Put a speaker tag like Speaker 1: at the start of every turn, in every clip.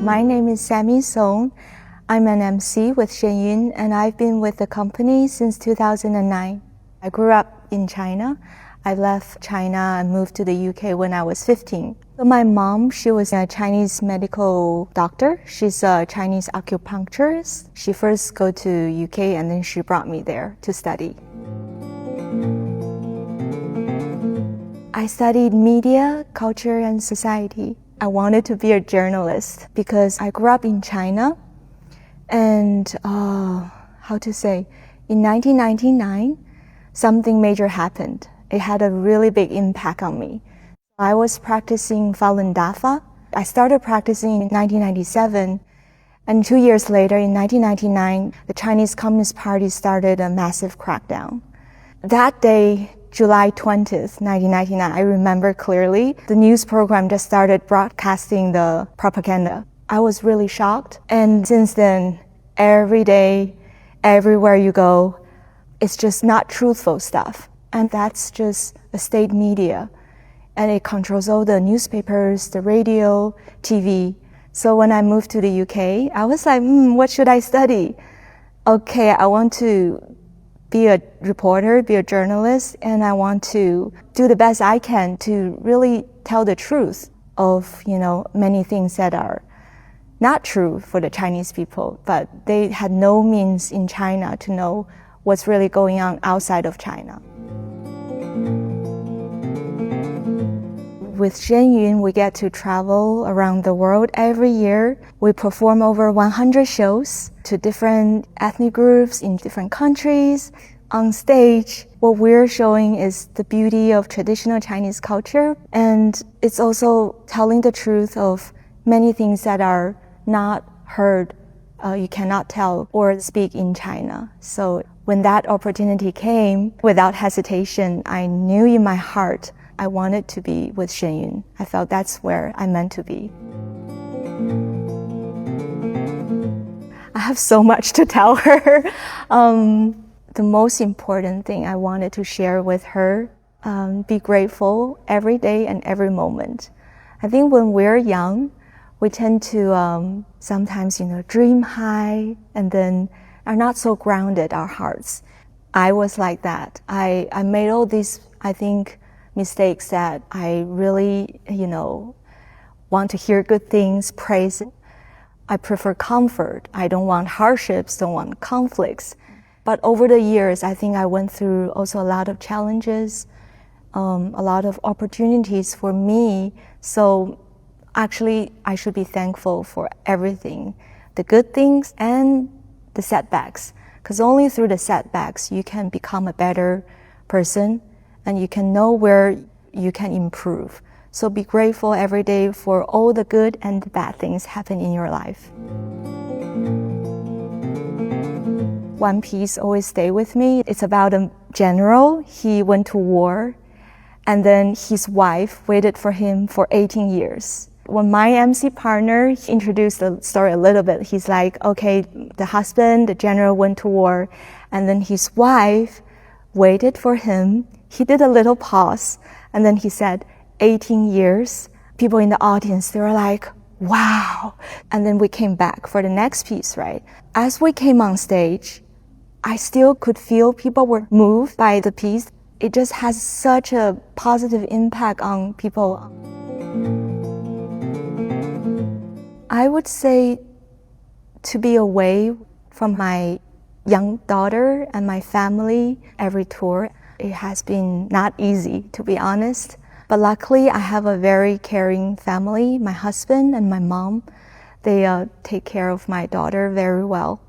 Speaker 1: My name is Sammy Song. I'm an MC with Shen Yun, and I've been with the company since 2009. I grew up in China. I left China and moved to the UK when I was 15. So my mom, she was a Chinese medical doctor. She's a Chinese acupuncturist. She first go to UK and then she brought me there to study. I studied media, culture, and society. I wanted to be a journalist because I grew up in China. And in 1999, something major happened. It had a really big impact on me. I was practicing Falun Dafa. I started practicing in 1997. And 2 years later, in 1999, the Chinese Communist Party started a massive crackdown. That day, July 20th, 1999, I remember clearly, the news program just started broadcasting the propaganda. I was really shocked. And since then, every day, everywhere you go, it's just not truthful stuff. And that's just the state media. And it controls all the newspapers, the radio, TV. So when I moved to the UK, I was like, what should I study? Okay, I want to be a reporter, be a journalist, and I want to do the best I can to really tell the truth of, many things that are not true for the Chinese people, but they had no means in China to know what's really going on outside of China. With Shen Yun, we get to travel around the world every year. We perform over 100 shows to different ethnic groups in different countries. On stage, what we're showing is the beauty of traditional Chinese culture, and it's also telling the truth of many things that are not heard, you cannot tell or speak in China. So when that opportunity came, without hesitation, I knew in my heart I wanted to be with Shen Yun. I felt that's where I meant to be. I have so much to tell her. The most important thing I wanted to share with her, be grateful every day and every moment. I think when we're young, we tend to sometimes, dream high and then are not so grounded, our hearts. I was like that. I made all these, mistakes that I really, want to hear good things, praise. I prefer comfort. I don't want hardships, don't want conflicts. But over the years, I think I went through also a lot of challenges, a lot of opportunities for me. So actually, I should be thankful for everything, the good things and the setbacks. Because only through the setbacks, you can become a better person and you can know where you can improve. So be grateful every day for all the good and the bad things happen in your life. One piece always stay with me. It's about a general. He went to war, and then his wife waited for him for 18 years. When my MC partner introduced the story a little bit, he's like, okay, the husband, the general went to war, and then his wife waited for him. He did a little pause, and then he said, 18 years. People in the audience, they were like, wow. And then we came back for the next piece, right? As we came on stage, I still could feel people were moved by the piece. It just has such a positive impact on people. I would say to be away from my young daughter and my family every tour. It has been not easy, to be honest. But luckily, I have a very caring family, my husband and my mom. They take care of my daughter very well.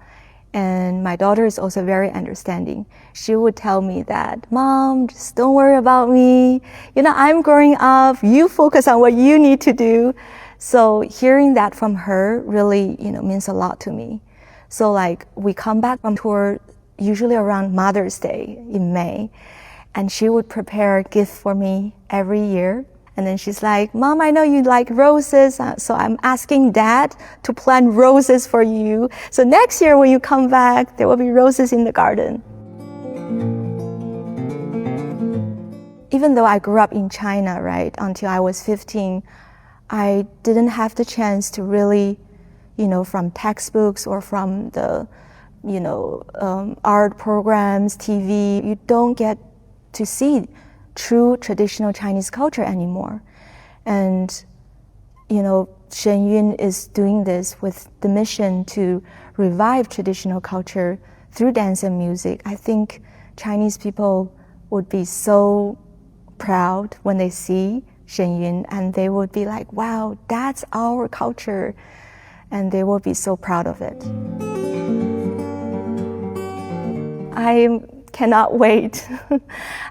Speaker 1: And my daughter is also very understanding. She would tell me that, Mom, just don't worry about me. I'm growing up. You focus on what you need to do. So hearing that from her really, means a lot to me. So we come back from tour usually around Mother's Day in May. And she would prepare a gift for me every year. And then she's like, Mom, I know you like roses, so I'm asking Dad to plant roses for you. So next year when you come back, there will be roses in the garden. Even though I grew up in China, right, until I was 15, I didn't have the chance to really from textbooks or from the, art programs, TV. You don't get to see true traditional Chinese culture anymore. And, Shen Yun is doing this with the mission to revive traditional culture through dance and music. I think Chinese people would be so proud when they see Shen Yun, and they would be like, wow, that's our culture. And they will be so proud of it. I cannot wait.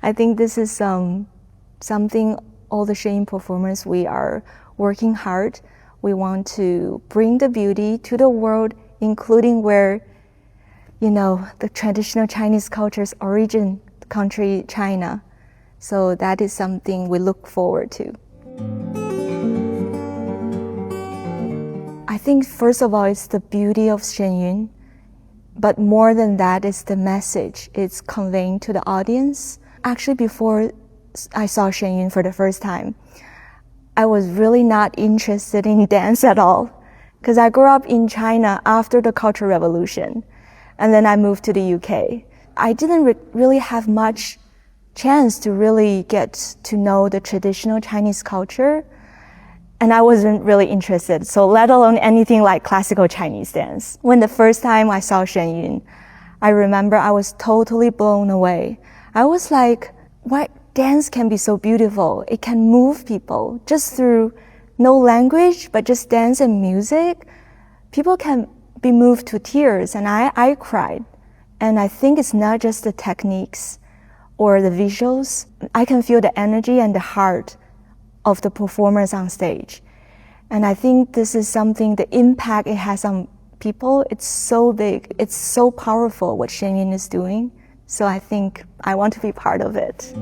Speaker 1: I think this is something all the Shen Yun performers, we are working hard. We want to bring the beauty to the world, including where, the traditional Chinese culture's origin country, China. So that is something we look forward to. I think first of all, it's the beauty of Shen Yun, but more than that is the message it's conveying to the audience. Actually, before I saw Shen Yun for the first time, I was really not interested in dance at all, because I grew up in China after the Cultural Revolution, and then I moved to the UK. I didn't really have much chance to really get to know the traditional Chinese culture, and I wasn't really interested, so let alone anything like classical Chinese dance. When the first time I saw Shen Yun, I remember I was totally blown away. I was like, what? Dance can be so beautiful. It can move people just through no language, but just dance and music. People can be moved to tears, and I cried. And I think it's not just the techniques or the visuals. I can feel the energy and the heart of the performers on stage. And I think this is something, the impact it has on people, it's so big. It's so powerful what Shen Yun is doing. So I think I want to be part of it.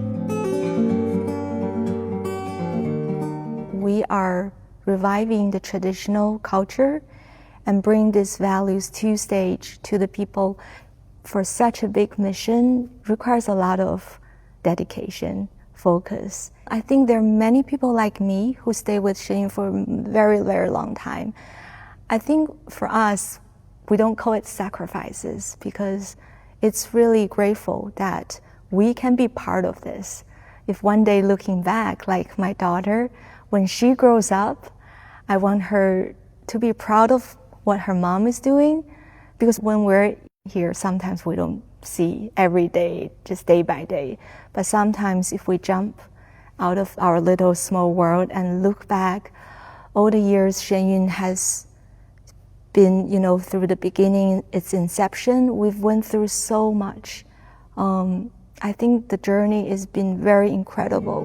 Speaker 1: We are reviving the traditional culture and bring these values to stage to the people. For such a big mission requires a lot of dedication, focus. I think there are many people like me who stay with Shen Yun for a very, very long time. I think for us, we don't call it sacrifices because it's really grateful that we can be part of this. If one day looking back, like my daughter, when she grows up, I want her to be proud of what her mom is doing, because when we're here, sometimes we don't see every day, just day by day. But sometimes if we jump out of our little small world and look back, all the years Shen Yun has been, through the beginning, its inception, we've went through so much. I think the journey has been very incredible.